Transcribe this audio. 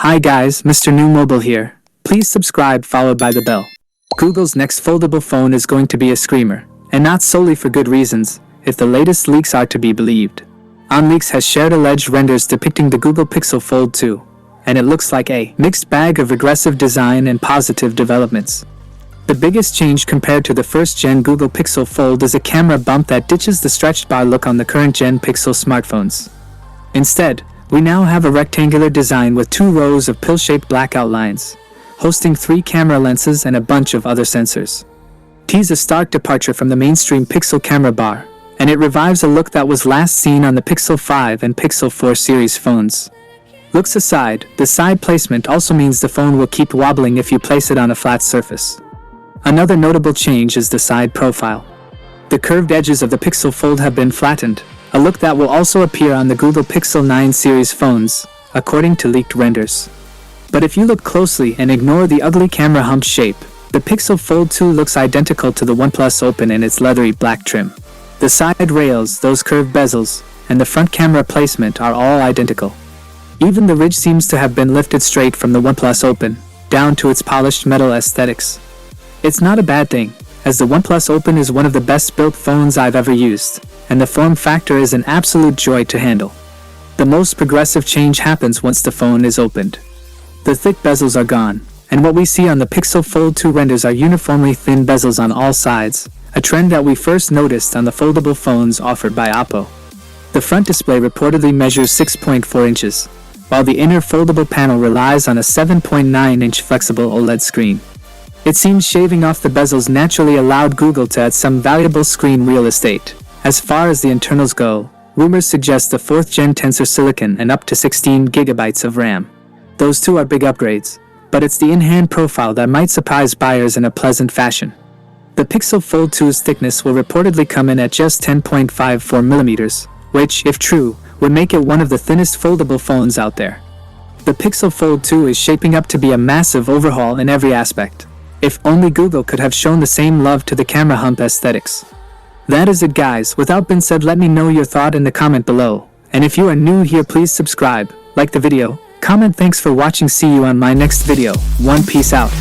Hi guys, Mrnewmobile here. Please subscribe followed by the bell. Google's next foldable phone is going to be a screamer, and not solely for good reasons, if the latest leaks are to be believed. OnLeaks has shared alleged renders depicting the Google Pixel Fold 2, and it looks like a mixed bag of regressive design and positive developments. The biggest change compared to the first-gen Google Pixel Fold is a camera bump that ditches the stretched bar look on the current-gen Pixel smartphones. Instead, we now have a rectangular design with 2 rows of pill-shaped black outlines, hosting 3 camera lenses and a bunch of other sensors. Tease a stark departure from the mainstream Pixel camera bar, and it revives a look that was last seen on the Pixel 5 and Pixel 4 series phones. Looks aside, the side placement also means the phone will keep wobbling if you place it on a flat surface. Another notable change is the side profile. The curved edges of the Pixel Fold have been flattened, a look that will also appear on the Google Pixel 9 series phones, according to leaked renders. But if you look closely and ignore the ugly camera hump shape, the Pixel Fold 2 looks identical to the OnePlus Open in its leathery black trim. The side rails, those curved bezels, and the front camera placement are all identical. Even the ridge seems to have been lifted straight from the OnePlus Open, down to its polished metal aesthetics. It's not a bad thing, as the OnePlus Open is one of the best built phones I've ever used, and the form factor is an absolute joy to handle. The most progressive change happens once the phone is opened. The thick bezels are gone, and what we see on the Pixel Fold 2 renders are uniformly thin bezels on all sides, a trend that we first noticed on the foldable phones offered by Oppo. The front display reportedly measures 6.4 inches, while the inner foldable panel relies on a 7.9-inch flexible OLED screen. It seems shaving off the bezels naturally allowed Google to add some valuable screen real estate. As far as the internals go, rumors suggest the 4th-gen Tensor Silicon and up to 16 GB of RAM. Those two are big upgrades, but it's the in-hand profile that might surprise buyers in a pleasant fashion. The Pixel Fold 2's thickness will reportedly come in at just 10.54mm, which, if true, would make it one of the thinnest foldable phones out there. The Pixel Fold 2 is shaping up to be a massive overhaul in every aspect. If only Google could have shown the same love to the camera hump aesthetics. That is it guys, without being said, let me know your thought in the comment below, and if you are new here please subscribe, like the video, comment. Thanks for watching, see you on my next video. Peace out.